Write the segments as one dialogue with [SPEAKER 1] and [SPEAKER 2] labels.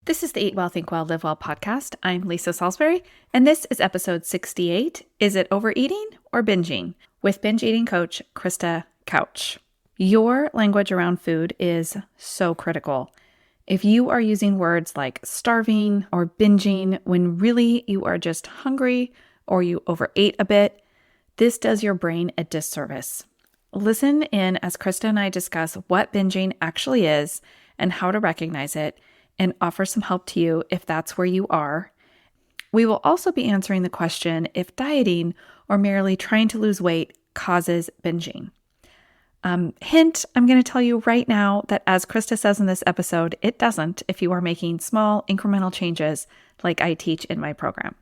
[SPEAKER 1] This is the Eat Well, Think Well, Live Well podcast. I'm Lisa Salisbury, and this is episode 68, Is It Overeating or Binging? With binge eating coach Krista Couch. Your language around food is so critical. If you are using words like starving or binging when really you are just hungry or you overate a bit, this does your brain a disservice. Listen in as Krista and I discuss what binging actually is and how to recognize it, and offer some help to you if that's where you are. We will also be answering the question if dieting or merely trying to lose weight causes binging. Hint, I'm going to tell you right now that as Krista says in this episode, it doesn't if you are making small incremental changes like I teach in my program.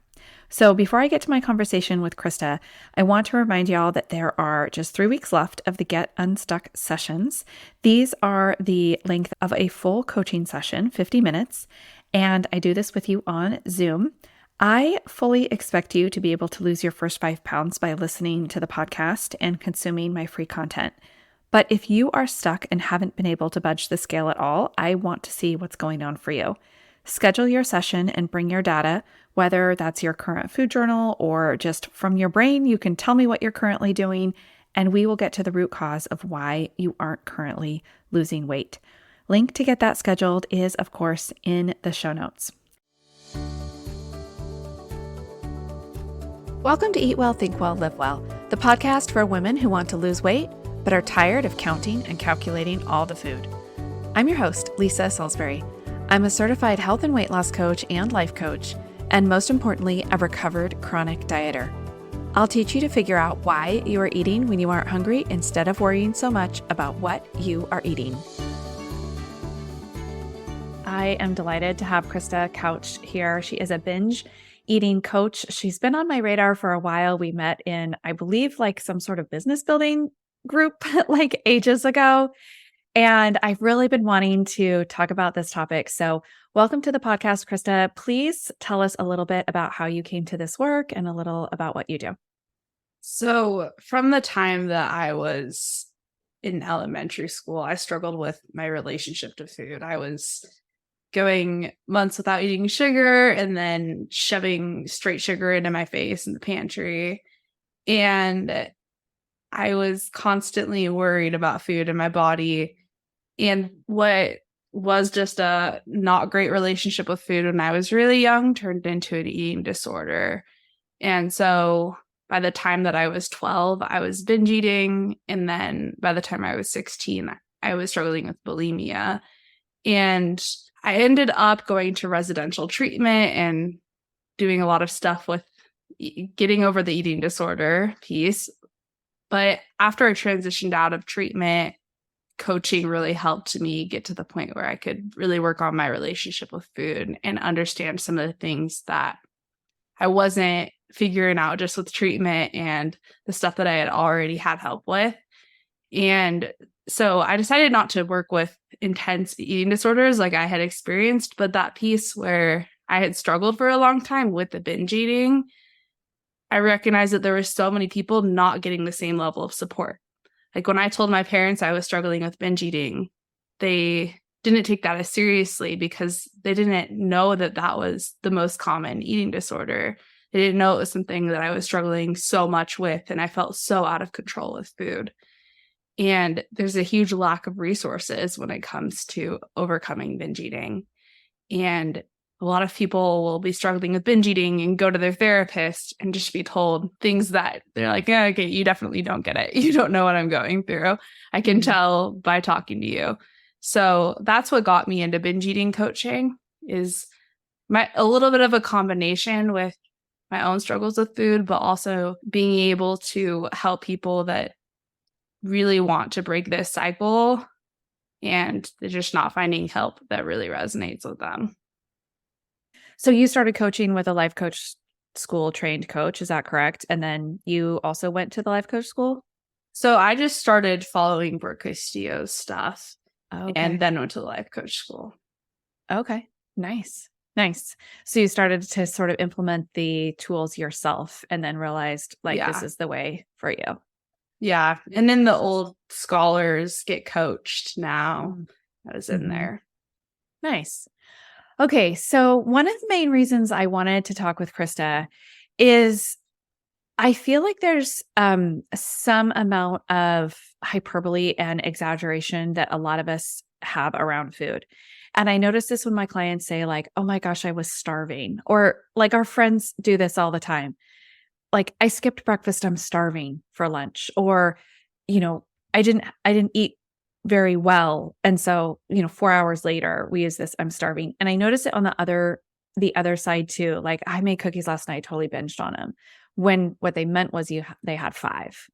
[SPEAKER 1] So before I get to my conversation with Krista, I want to remind y'all that there are just 3 weeks left of the Get Unstuck sessions. These are the length of a full coaching session, 50 minutes, and I do this with you on Zoom. I fully expect you to be able to lose your first 5 pounds by listening to the podcast and consuming my free content. But if you are stuck and haven't been able to budge the scale at all, I want to see what's going on for you. Schedule your session and bring your data, whether that's your current food journal or just from your brain. You can tell me what you're currently doing, and we will get to the root cause of why you aren't currently losing weight. Link to get that scheduled is, of course, in the show notes. Welcome to Eat Well, Think Well, Live Well, the podcast for women who want to lose weight but are tired of counting and calculating all the food. I'm your host, Lisa Salisbury. I'm a certified health and weight loss coach and life coach, and most importantly, a recovered chronic dieter. I'll teach you to figure out why you are eating when you aren't hungry instead of worrying so much about what you are eating. I am delighted to have Krista Couch here. She is a binge eating coach. She's been on my radar for a while. We met in, I believe, like some sort of business building group like ages ago. And I've really been wanting to talk about this topic. So welcome to the podcast, Krista. Please tell us a little bit about how you came to this work and a little about what you do.
[SPEAKER 2] So from the time that I was in elementary school, I struggled with my relationship to food. I was going months without eating sugar and then shoving straight sugar into my face in the pantry. And I was constantly worried about food in my body. And what was just a not great relationship with food when I was really young turned into an eating disorder. And so by the time that I was 12, I was binge eating. And then by the time I was 16, I was struggling with bulimia. And I ended up going to residential treatment and doing a lot of stuff with getting over the eating disorder piece. But after I transitioned out of treatment, coaching really helped me get to the point where I could really work on my relationship with food and understand some of the things that I wasn't figuring out just with treatment and the stuff that I had already had help with. And so I decided not to work with intense eating disorders like I had experienced, but that piece where I had struggled for a long time with the binge eating, I recognized that there were so many people not getting the same level of support. Like when I told my parents I was struggling with binge eating, they didn't take that as seriously because they didn't know that that was the most common eating disorder. They didn't know it was something that I was struggling so much with, and I felt so out of control with food. And there's a huge lack of resources when it comes to overcoming binge eating. And a lot of people will be struggling with binge eating and go to their therapist and just be told things that they're like, yeah, okay, you definitely don't get it. You don't know what I'm going through. I can tell by talking to you. So that's what got me into binge eating coaching, is a little bit of a combination with my own struggles with food, but also being able to help people that really want to break this cycle and they're just not finding help that really resonates with them.
[SPEAKER 1] So you started coaching with a life coach school trained coach, is that correct? And then you also went to the life coach school?
[SPEAKER 2] So I just started following Brooke Castillo's stuff and then went to the life coach school.
[SPEAKER 1] Okay, nice. So you started to sort of implement the tools yourself and then realized this is the way for you.
[SPEAKER 2] Yeah. And then the old scholars get coached now. I was in there.
[SPEAKER 1] Nice. Okay, so one of the main reasons I wanted to talk with Krista is I feel like there's some amount of hyperbole and exaggeration that a lot of us have around food. And I notice this when my clients say, like, oh my gosh, I was starving. Or like our friends do this all the time. Like, I skipped breakfast, I'm starving for lunch. Or, you know, I didn't eat very well. And so, 4 hours later, we use this, I'm starving. And I notice it on the other side too. Like, I made cookies last night, totally binged on them. When what they meant was they had five.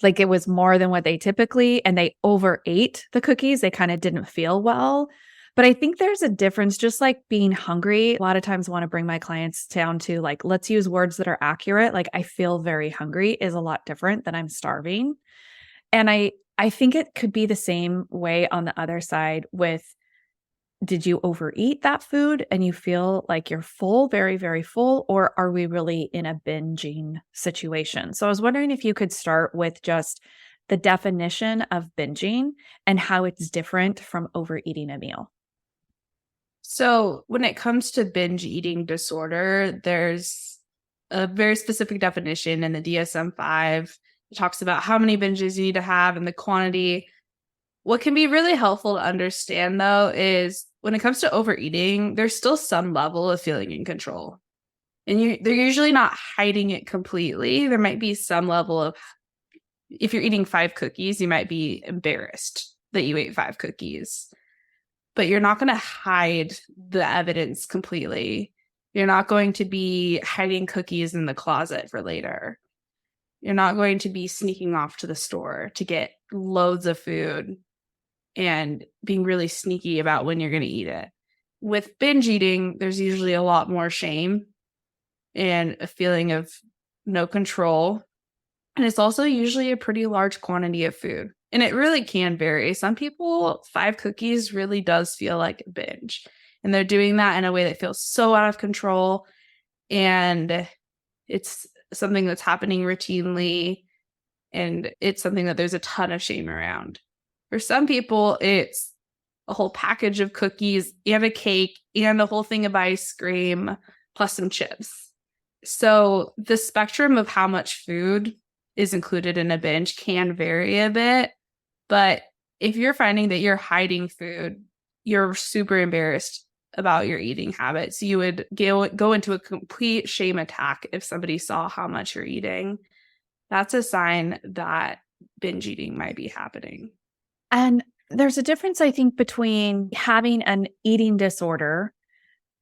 [SPEAKER 1] Like, it was more than what they typically, and they overate the cookies. They kind of didn't feel well. But I think there's a difference, just like being hungry. A lot of times I want to bring my clients down to, like, let's use words that are accurate. Like, I feel very hungry is a lot different than I'm starving. And I think it could be the same way on the other side with, did you overeat that food and you feel like you're full, very, very full, or are we really in a binging situation? So I was wondering if you could start with just the definition of binging and how it's different from overeating a meal.
[SPEAKER 2] So when it comes to binge eating disorder, there's a very specific definition in the DSM-5. It talks about how many binges you need to have and the quantity. What can be really helpful to understand, though, is when it comes to overeating, there's still some level of feeling in control. And they're usually not hiding it completely. There might be some level of, if you're eating 5 cookies, you might be embarrassed that you ate 5 cookies. But you're not going to hide the evidence completely. You're not going to be hiding cookies in the closet for later. You're not going to be sneaking off to the store to get loads of food and being really sneaky about when you're going to eat it. With binge eating, there's usually a lot more shame and a feeling of no control. And it's also usually a pretty large quantity of food. And it really can vary. Some people, 5 cookies really does feel like a binge. And they're doing that in a way that feels so out of control. And it's something that's happening routinely. And it's something that there's a ton of shame around. For some people, it's a whole package of cookies and a cake and a whole thing of ice cream plus some chips. So the spectrum of how much food is included in a binge can vary a bit. But if you're finding that you're hiding food, you're super embarrassed about your eating habits, you would go into a complete shame attack if somebody saw how much you're eating. That's a sign that binge eating might be happening.
[SPEAKER 1] And there's a difference, I think, between having an eating disorder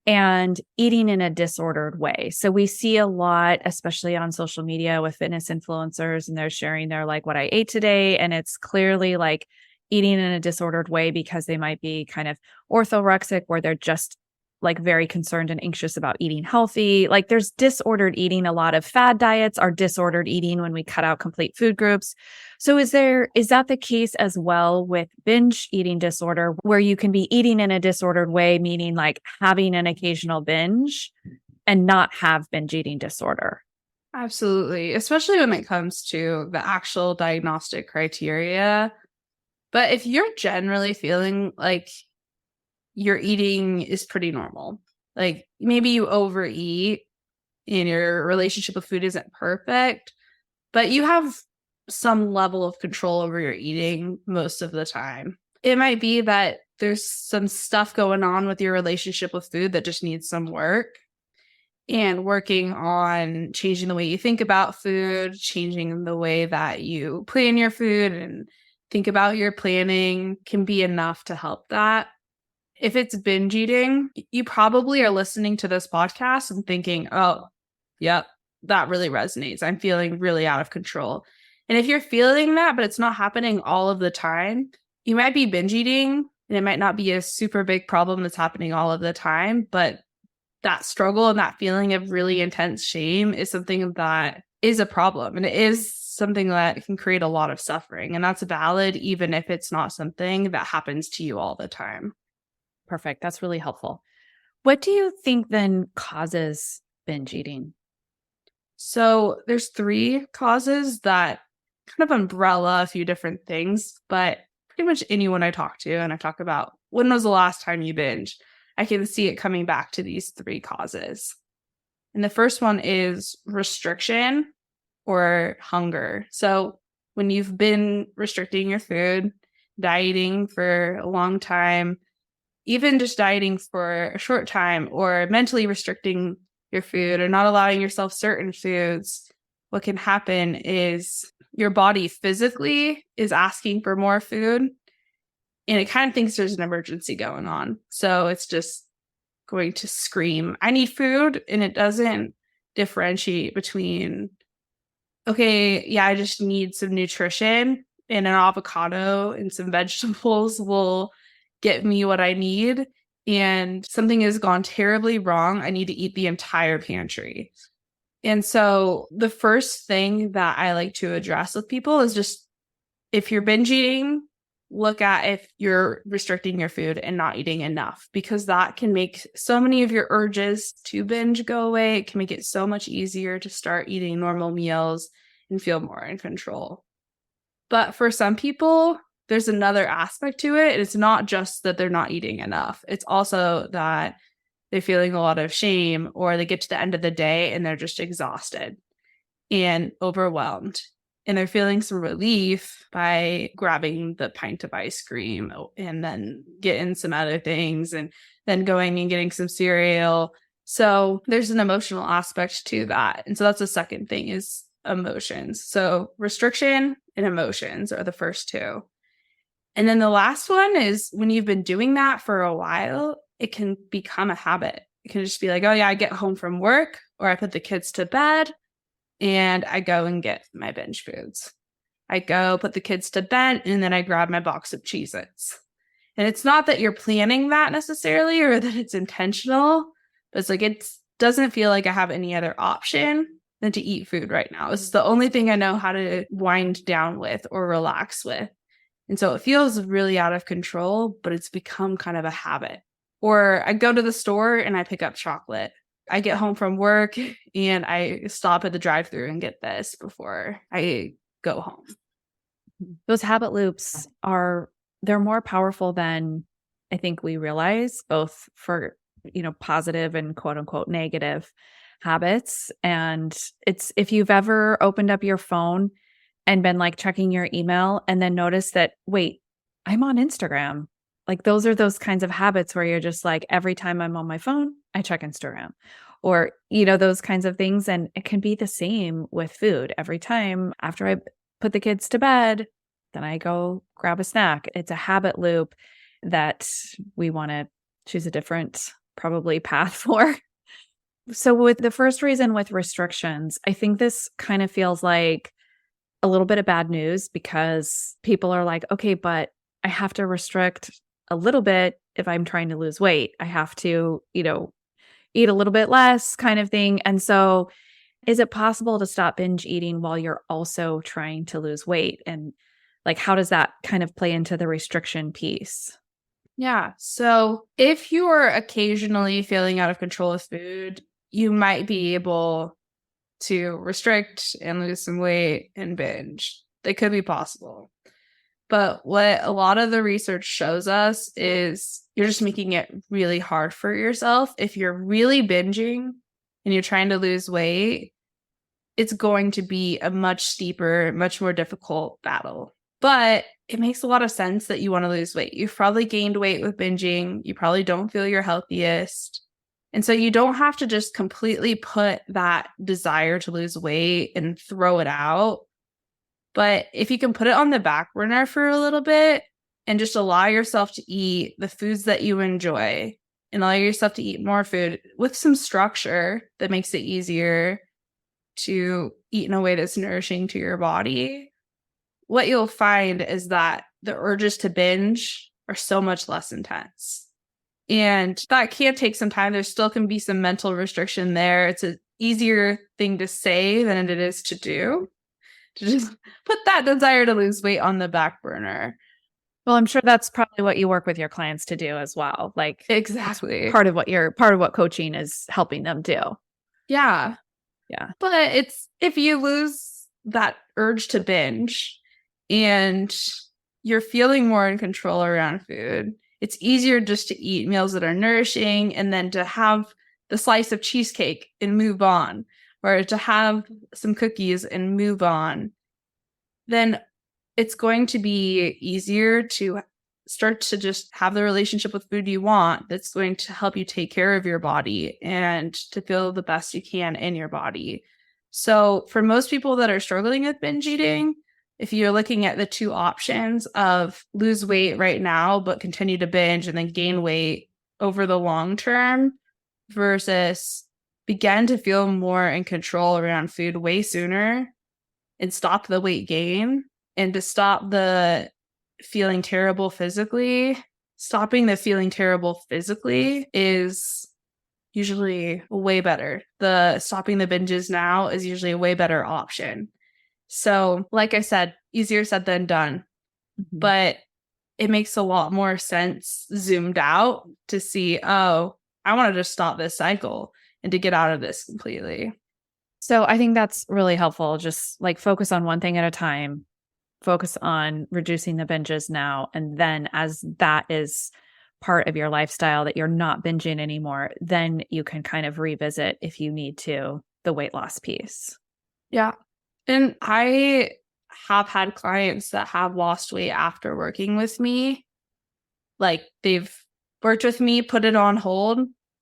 [SPEAKER 1] and eating in a disordered way. So we see a lot, especially on social media with fitness influencers, and they're sharing their, like, what I ate today. And it's clearly like eating in a disordered way because they might be kind of orthorexic, where they're just like very concerned and anxious about eating healthy. Like, there's disordered eating. A lot of fad diets are disordered eating when we cut out complete food groups. So is that the case as well with binge eating disorder, where you can be eating in a disordered way, meaning like having an occasional binge and not have binge eating disorder?
[SPEAKER 2] Absolutely, especially when it comes to the actual diagnostic criteria. But if you're generally feeling like your eating is pretty normal, like maybe you overeat and your relationship with food isn't perfect, but you have some level of control over your eating most of the time. It might be that there's some stuff going on with your relationship with food that just needs some work, and working on changing the way you think about food, changing the way that you plan your food and think about your planning can be enough to help that. If it's binge eating, you probably are listening to this podcast and thinking, oh, yep, that really resonates. I'm feeling really out of control. And if you're feeling that, but it's not happening all of the time, you might be binge eating and it might not be a super big problem that's happening all of the time. But that struggle and that feeling of really intense shame is something that is a problem. And it is something that can create a lot of suffering. And that's valid, even if it's not something that happens to you all the time.
[SPEAKER 1] Perfect. That's really helpful. What do you think then causes binge eating?
[SPEAKER 2] So there's 3 causes that kind of umbrella a few different things, but pretty much anyone I talk to and I talk about, when was the last time you binged? I can see it coming back to these three causes. And the first one is restriction or hunger. So when you've been restricting your food, dieting for a long time, even just dieting for a short time, or mentally restricting your food or not allowing yourself certain foods, what can happen is your body physically is asking for more food, and it kind of thinks there's an emergency going on. So it's just going to scream, I need food. And it doesn't differentiate between, okay, yeah, I just need some nutrition, and an avocado and some vegetables will get me what I need. And something has gone terribly wrong. I need to eat the entire pantry. And so the first thing that I like to address with people is just, if you're binge eating, look at if you're restricting your food and not eating enough, because that can make so many of your urges to binge go away. It can make it so much easier to start eating normal meals and feel more in control. But for some people, there's another aspect to it. It's not just that they're not eating enough. It's also that they're feeling a lot of shame, or they get to the end of the day and they're just exhausted and overwhelmed. And they're feeling some relief by grabbing the pint of ice cream and then getting some other things and then going and getting some cereal. So there's an emotional aspect to that. And so that's the second thing, is emotions. So restriction and emotions are the first two. And then the last one is, when you've been doing that for a while, it can become a habit. It can just be like, oh yeah, I get home from work, or I put the kids to bed, and I go and get my binge foods. I go put the kids to bed, and then I grab my box of Cheez-Its. And it's not that you're planning that necessarily, or that it's intentional, but it's like, it doesn't feel like I have any other option than to eat food right now. This is the only thing I know how to wind down with or relax with. And so it feels really out of control, but it's become kind of a habit. Or I go to the store and I pick up chocolate. I get home from work and I stop at the drive-thru and get this before I go home.
[SPEAKER 1] Those habit loops they're more powerful than I think we realize, both for, positive and quote unquote negative habits. And it's, if you've ever opened up your phone and been like checking your email and then notice that, wait, I'm on Instagram. Like those are those kinds of habits where you're just like, every time I'm on my phone, I check Instagram, or, those kinds of things. And it can be the same with food. Every time after I put the kids to bed, then I go grab a snack. It's a habit loop that we want to choose a different probably path for. So with the first reason, with restrictions, I think this kind of feels like a little bit of bad news, because people are like, okay, but I have to restrict a little bit if I'm trying to lose weight. I have to, eat a little bit less kind of thing. And so is it possible to stop binge eating while you're also trying to lose weight? And like, how does that kind of play into the restriction piece?
[SPEAKER 2] Yeah. So if you are occasionally feeling out of control with food, you might be able to restrict and lose some weight and binge. They could be possible. But what a lot of the research shows us is you're just making it really hard for yourself. If you're really binging and you're trying to lose weight, it's going to be a much steeper, much more difficult battle. But it makes a lot of sense that you want to lose weight. You've probably gained weight with binging. You probably don't feel your healthiest. And so you don't have to just completely put that desire to lose weight and throw it out. But if you can put it on the back burner for a little bit and just allow yourself to eat the foods that you enjoy, and allow yourself to eat more food with some structure that makes it easier to eat in a way that's nourishing to your body, what you'll find is that the urges to binge are so much less intense. And that can take some time. There still can be some mental restriction there. It's an easier thing to say than it is to do, to just put that desire to lose weight on the back burner.
[SPEAKER 1] Well, I'm sure that's probably what you work with your clients to do as well. Like,
[SPEAKER 2] exactly
[SPEAKER 1] part of what coaching is helping them do.
[SPEAKER 2] Yeah.
[SPEAKER 1] Yeah.
[SPEAKER 2] But it's, if you lose that urge to binge and you're feeling more in control around food, It's easier just to eat meals that are nourishing and then to have the slice of cheesecake and move on, or to have some cookies and move on. Then it's going to be easier to start to just have the relationship with food you want that's going to help you take care of your body and to feel the best you can in your body. So for most people that are struggling with binge eating, if you're looking at the two options of lose weight right now, but continue to binge and then gain weight over the long term versus begin to feel more in control around food way sooner and stop the weight gain and to stop the feeling terrible physically, stopping the feeling terrible physically is usually way better. The stopping the binges now is usually a way better option. So, like I said, easier said than done, but it makes a lot more sense zoomed out to see, oh, I want to just stop this cycle and to get out of this completely.
[SPEAKER 1] So I think that's really helpful. Just like focus on one thing at a time, focus on reducing the binges now. And then as that is part of your lifestyle that you're not binging anymore, then you can kind of revisit if you need to the weight loss piece.
[SPEAKER 2] Yeah. And I have had clients that have lost weight after working with me. Like they've worked with me, put it on hold,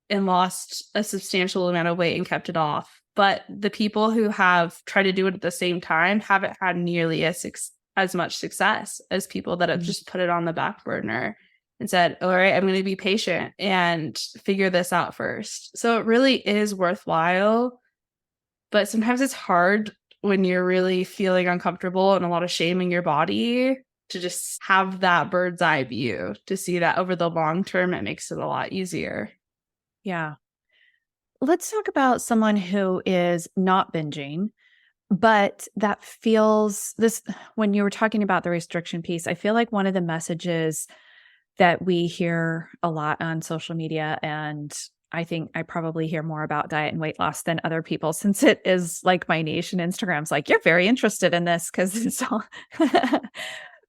[SPEAKER 2] and lost a substantial amount of weight and kept it off. But the people who have tried to do it at the same time haven't had nearly as much success as people that have just put it on the back burner and said, all right, I'm going to be patient and figure this out first. So it really is worthwhile. But sometimes it's hard when you're really feeling uncomfortable and a lot of shame in your body to just have that bird's eye view to see that over the long term, it makes it a lot easier.
[SPEAKER 1] Yeah. Let's talk about someone who is not binging, but that feels this when you were talking about the restriction piece. I feel like one of the messages that we hear a lot on social media, and I think I probably hear more about diet and weight loss than other people since it is like my niche, and Instagram's like, you're very interested in this because it's all.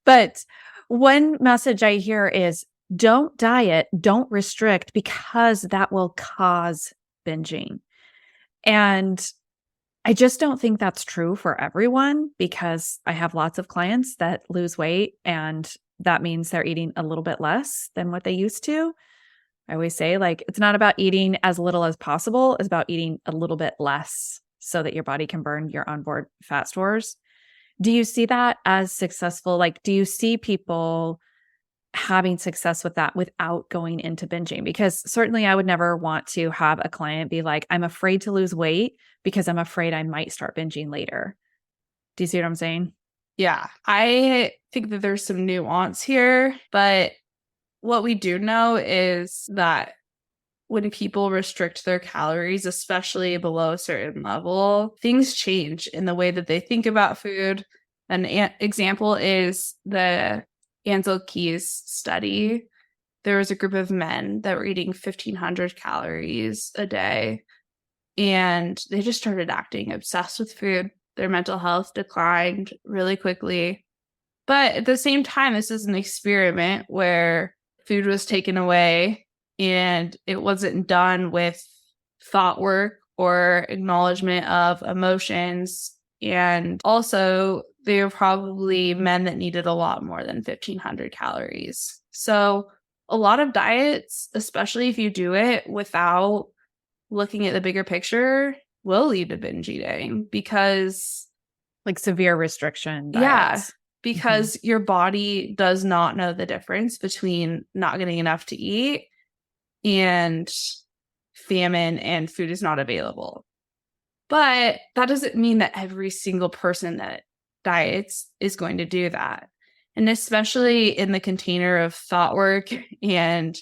[SPEAKER 1] But one message I hear is don't diet, don't restrict because that will cause binging. And I just don't think that's true for everyone because I have lots of clients that lose weight and that means they're eating a little bit less than what they used to. I always say, like, it's not about eating as little as possible. It's about eating a little bit less so that your body can burn your onboard fat stores. Do you see that as successful? Like, do you see people having success with that without going into binging? Because certainly I would never want to have a client be like, I'm afraid to lose weight because I'm afraid I might start binging later. Do you see what I'm saying?
[SPEAKER 2] Yeah, I think that there's some nuance here, but what we do know is that when people restrict their calories, especially below a certain level, things change in the way that they think about food. An example is the Ansel Keys study. There was a group of men that were eating 1,500 calories a day, and they just started acting obsessed with food. Their mental health declined really quickly. But at the same time, this is an experiment where food was taken away and it wasn't done with thought work or acknowledgement of emotions. And also, they were probably men that needed a lot more than 1,500 calories. So a lot of diets, especially if you do it without looking at the bigger picture, will lead to binge eating because
[SPEAKER 1] like severe restriction diets.
[SPEAKER 2] Yeah, because your body does not know the difference between not getting enough to eat and famine and food is not available. But that doesn't mean that every single person that diets is going to do that. And especially in the container of thought work and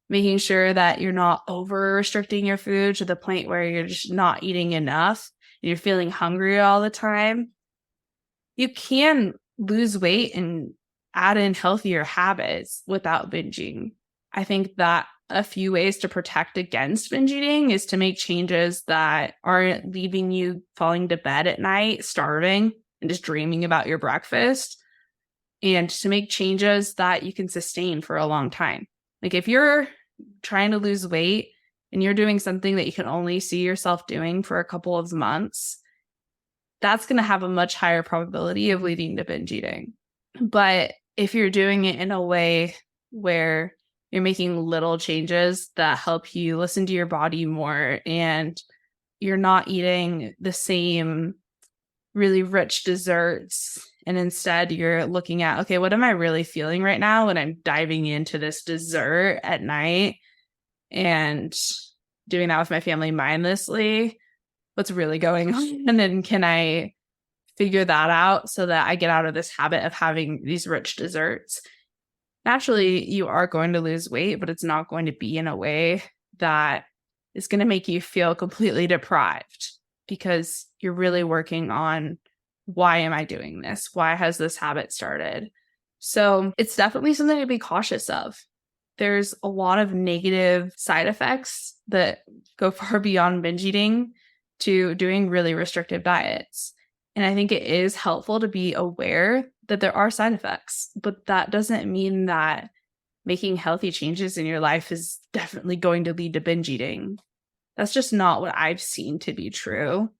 [SPEAKER 2] making sure that you're not over restricting your food to the point where you're just not eating enough and you're feeling hungry all the time. You can lose weight and add in healthier habits without binging. I think that a few ways to protect against binge eating is to make changes that aren't leaving you falling to bed at night, starving, and just dreaming about your breakfast, and to make changes that you can sustain for a long time. Like if you're trying to lose weight and you're doing something that you can only see yourself doing for a couple of months, that's going to have a much higher probability of leading to binge eating. But if you're doing it in a way where you're making little changes that help you listen to your body more, and you're not eating the same really rich desserts, and instead you're looking at, okay, what am I really feeling right now when I'm diving into this dessert at night and doing that with my family mindlessly? What's really going on? And then can I figure that out so that I get out of this habit of having these rich desserts? Naturally, you are going to lose weight, but it's not going to be in a way that is going to make you feel completely deprived, because you're really working on, why am I doing this? Why has this habit started? So it's definitely something to be cautious of. There's a lot of negative side effects that go far beyond binge eating to doing really restrictive diets. And I think it is helpful to be aware that there are side effects, but that doesn't mean that making healthy changes in your life is definitely going to lead to binge eating. That's just not what I've seen to be true.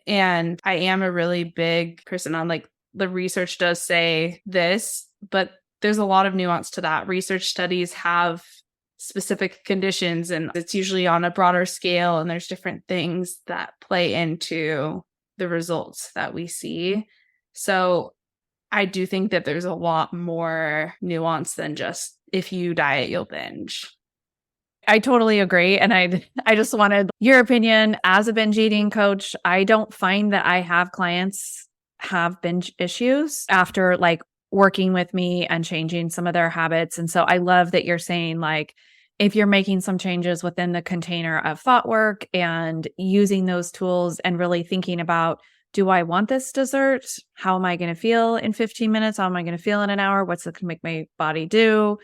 [SPEAKER 2] And I am a really big person on, like, the research does say this, but there's a lot of nuance to that. Research studies have specific conditions, and it's usually on a broader scale, and there's different things that play into the results that we see. So I do think that there's a lot more nuance than just, if you diet, you'll binge.
[SPEAKER 1] I totally agree. And I just wanted your opinion as a binge eating coach. I don't find that I have clients have binge issues after like working with me and changing some of their habits. And so I love that you're saying, like, if you're making some changes within the container of thought work and using those tools and really thinking about, do I want this dessert? How am I going to feel in 15 minutes? How am I going to feel in an hour? What's it going to make my body do?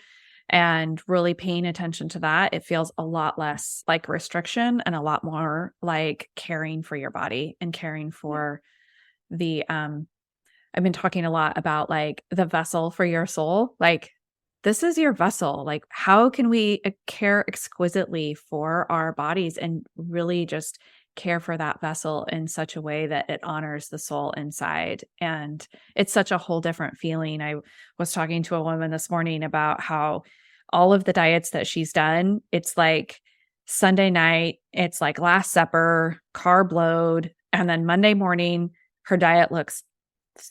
[SPEAKER 1] And really paying attention to that, it feels a lot less like restriction and a lot more like caring for your body and caring for the, I've been talking a lot about like the vessel for your soul. Like, this is your vessel. Like, how can we care exquisitely for our bodies and really just care for that vessel in such a way that it honors the soul inside? And it's such a whole different feeling. I was talking to a woman this morning about how all of the diets that she's done, it's like Sunday night, it's like Last Supper, carb load, and then Monday morning, her diet looks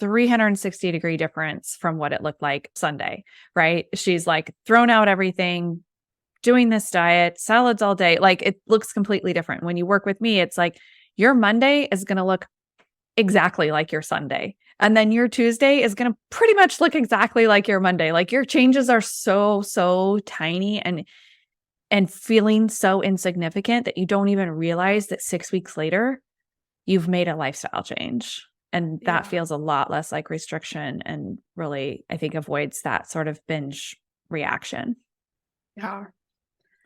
[SPEAKER 1] 360-degree difference from what it looked like Sunday, right? She's like thrown out everything, doing this diet, salads all day. Like, it looks completely different. When you work with me, it's like your Monday is going to look exactly like your Sunday. And then your Tuesday is going to pretty much look exactly like your Monday. Like, your changes are so tiny and feeling so insignificant that you don't even realize that 6 weeks later, you've made a lifestyle change. And that feels a lot less like restriction and really, I think, avoids that sort of binge reaction.
[SPEAKER 2] Yeah.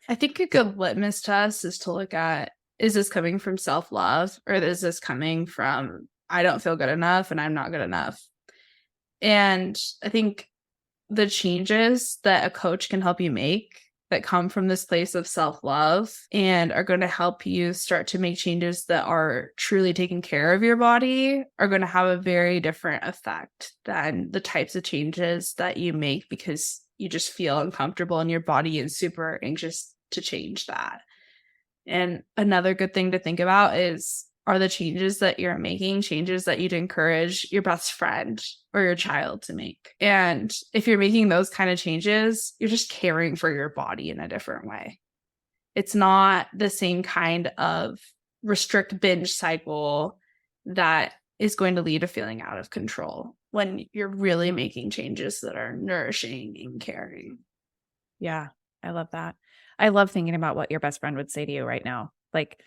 [SPEAKER 2] I think a good litmus test is to look at, is this coming from self-love, or is this coming from, I don't feel good enough and I'm not good enough? And I think the changes that a coach can help you make that come from this place of self-love and are going to help you start to make changes that are truly taking care of your body are going to have a very different effect than the types of changes that you make because you just feel uncomfortable in your body and super anxious to change that. And another good thing to think about is, are the changes that you're making changes that you'd encourage your best friend or your child to make? And if you're making those kind of changes, you're just caring for your body in a different way. It's not the same kind of restrict binge cycle that is going to lead to feeling out of control when you're really making changes that are nourishing and caring.
[SPEAKER 1] Yeah, I love that. I love thinking about what your best friend would say to you right now. Like,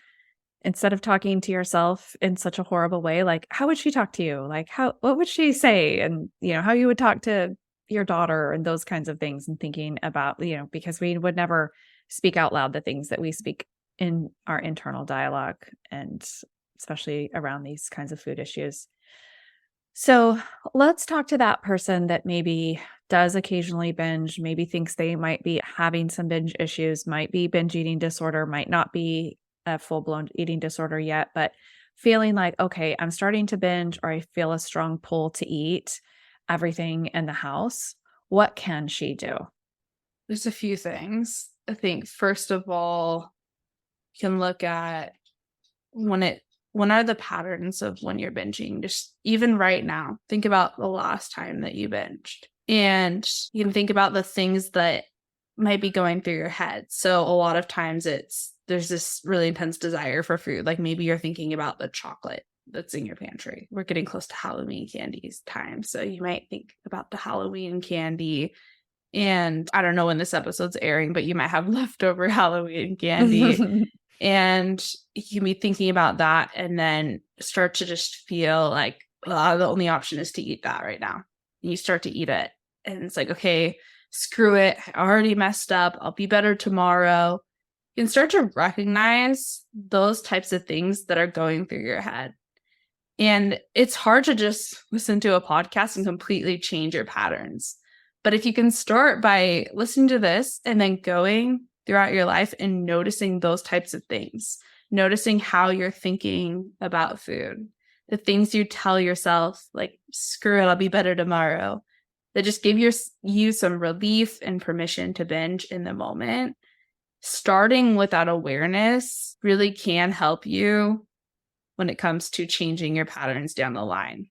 [SPEAKER 1] instead of talking to yourself in such a horrible way, like, how would she talk to you? Like, what would she say? And, how you would talk to your daughter and those kinds of things, and thinking about, because we would never speak out loud the things that we speak in our internal dialogue, and especially around these kinds of food issues. So let's talk to that person that maybe does occasionally binge, maybe thinks they might be having some binge issues, might be binge eating disorder, might not be a full-blown eating disorder yet, but feeling like, okay, I'm starting to binge or I feel a strong pull to eat everything in the house. What can she do?
[SPEAKER 2] There's a few things. I think first of all, you can look at when are the patterns of when you're binging? Just even right now, think about the last time that you binged. And you can think about the things that might be going through your head. So a lot of times there's this really intense desire for food. Like maybe you're thinking about the chocolate that's in your pantry. We're getting close to Halloween candy's time. So you might think about the Halloween candy. And I don't know when this episode's airing, but you might have leftover Halloween candy. And you can be thinking about that and then start to just feel like, the only option is to eat that right now. And you start to eat it. And it's like, okay, screw it. I already messed up. I'll be better tomorrow. You can start to recognize those types of things that are going through your head. And it's hard to just listen to a podcast and completely change your patterns. But if you can start by listening to this and then going throughout your life and noticing those types of things, noticing how you're thinking about food, the things you tell yourself, like, screw it, I'll be better tomorrow, that just give you some relief and permission to binge in the moment. Starting with that awareness really can help you when it comes to changing your patterns down the line.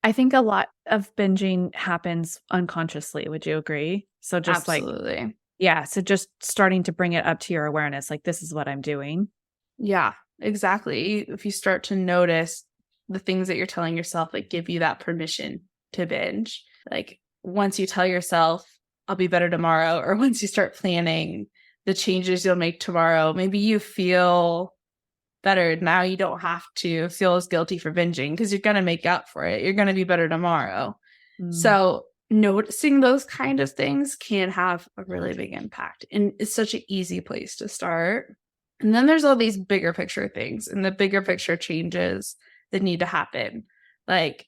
[SPEAKER 1] I think a lot of binging happens unconsciously. Would you agree? So just
[SPEAKER 2] Absolutely.
[SPEAKER 1] yeah. So just starting to bring it up to your awareness, like, this is what I'm doing.
[SPEAKER 2] Yeah, exactly. If you start to notice the things that you're telling yourself that give you that permission to binge, like once you tell yourself, I'll be better tomorrow, or once you start planning the changes you'll make tomorrow, maybe you feel better. Now you don't have to feel as guilty for binging because you're going to make up for it. You're going to be better tomorrow. So noticing those kind of things can have a really big impact. And it's such an easy place to start. And then there's all these bigger picture things and the bigger picture changes that need to happen. Like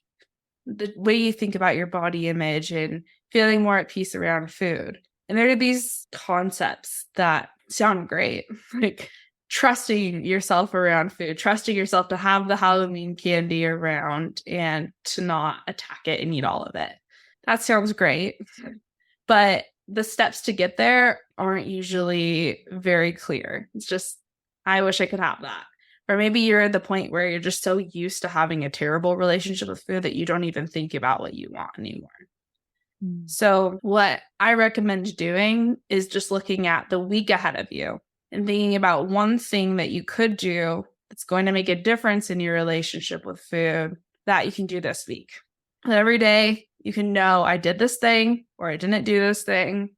[SPEAKER 2] the way you think about your body image and feeling more at peace around food. And there are these concepts that sound great, like trusting yourself around food, trusting yourself to have the Halloween candy around and to not attack it and eat all of it. That sounds great. But the steps to get there aren't usually very clear. It's just, I wish I could have that. Or maybe you're at the point where you're just so used to having a terrible relationship with food that you don't even think about what you want anymore. So what I recommend doing is just looking at the week ahead of you and thinking about one thing that you could do that's going to make a difference in your relationship with food that you can do this week. And every day you can know I did this thing or I didn't do this thing.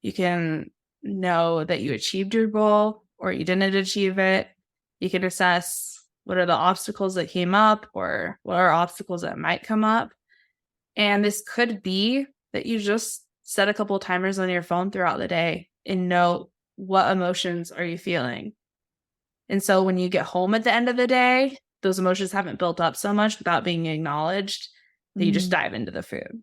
[SPEAKER 2] You can know that you achieved your goal or you didn't achieve it. You can assess what are the obstacles that came up or what are obstacles that might come up. And this could be that you just set a couple of timers on your phone throughout the day and know what emotions are you feeling. And so when you get home at the end of the day, those emotions haven't built up so much without being acknowledged that you just dive into the food.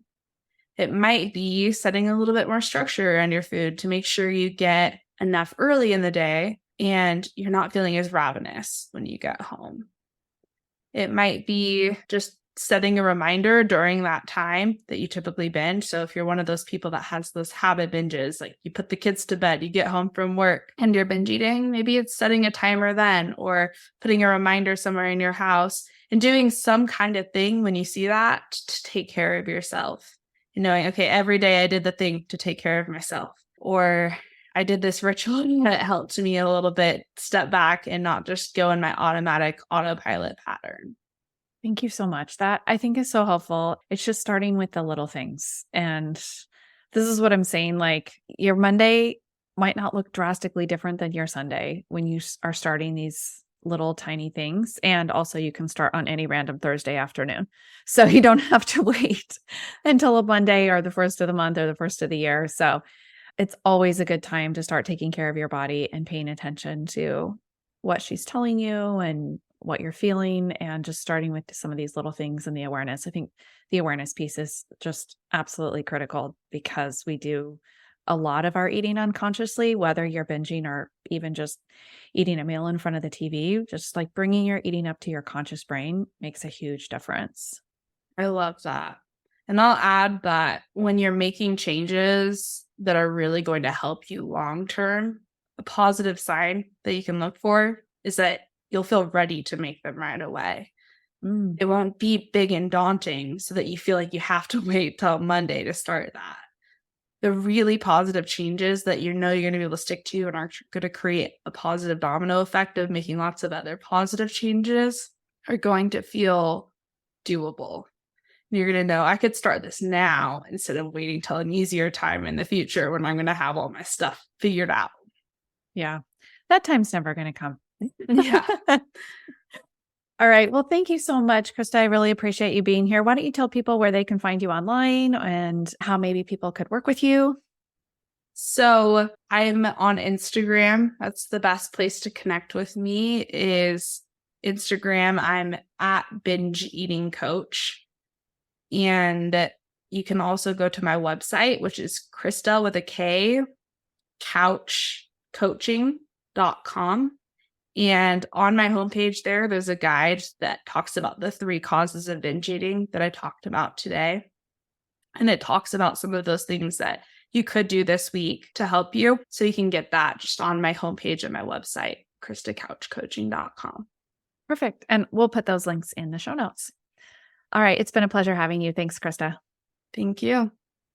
[SPEAKER 2] It might be setting a little bit more structure around your food to make sure you get enough early in the day and you're not feeling as ravenous when you get home. It might be just setting a reminder during that time that you typically binge. So if you're one of those people that has those habit binges, like you put the kids to bed, you get home from work and you're binge eating, maybe it's setting a timer then or putting a reminder somewhere in your house and doing some kind of thing when you see that to take care of yourself. And knowing, okay, every day I did the thing to take care of myself, or I did this ritual that helped me a little bit step back and not just go in my automatic autopilot pattern.
[SPEAKER 1] Thank you so much. That I think is so helpful. It's just starting with the little things. And this is what I'm saying. Like your Monday might not look drastically different than your Sunday when you are starting these little tiny things. And also you can start on any random Thursday afternoon. So you don't have to wait until a Monday or the first of the month or the first of the year. So it's always a good time to start taking care of your body and paying attention to what she's telling you and what you're feeling and just starting with some of these little things and the awareness. I think the awareness piece is just absolutely critical because we do a lot of our eating unconsciously, whether you're binging or even just eating a meal in front of the TV, just like bringing your eating up to your conscious brain makes a huge difference.
[SPEAKER 2] I love that. And I'll add that when you're making changes that are really going to help you long term, a positive sign that you can look for is that you'll feel ready to make them right away. It won't be big and daunting so that you feel like you have to wait till Monday to start that. The really positive changes that you know you're going to be able to stick to and are going to create a positive domino effect of making lots of other positive changes are going to feel doable. You're going to know I could start this now instead of waiting till an easier time in the future when I'm going to have all my stuff figured out.
[SPEAKER 1] Yeah, that time's never going to come.
[SPEAKER 2] Yeah.
[SPEAKER 1] All right. Well, thank you so much, Krista. I really appreciate you being here. Why don't you tell people where they can find you online and how maybe people could work with you?
[SPEAKER 2] So I'm on Instagram. That's the best place to connect with me is Instagram. I'm at Binge Eating Coach. And you can also go to my website, which is Krista with a K, couchcoaching.com. And on my homepage there's a guide that talks about the 3 causes of binge eating that I talked about today. And it talks about some of those things that you could do this week to help you. So you can get that just on my homepage and my website, kristacouchcoaching.com.
[SPEAKER 1] Perfect. And we'll put those links in the show notes. All right. It's been a pleasure having you. Thanks, Krista.
[SPEAKER 2] Thank you.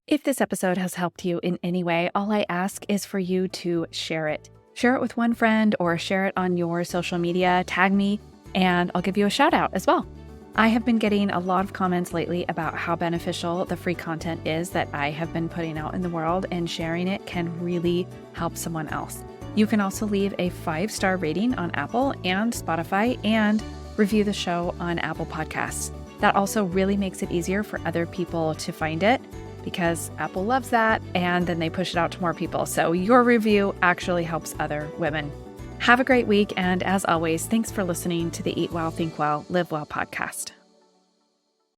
[SPEAKER 1] If this episode has helped you in any way, all I ask is for you to share it. Share it with one friend or share it on your social media, tag me, and I'll give you a shout out as well. I have been getting a lot of comments lately about how beneficial the free content is that I have been putting out in the world, and sharing it can really help someone else. You can also leave a 5-star rating on Apple and Spotify and review the show on Apple Podcasts. That also really makes it easier for other people to find it, because Apple loves that, and then they push it out to more people. So your review actually helps other women. Have a great week, and as always, thanks for listening to the Eat Well, Think Well, Live Well podcast.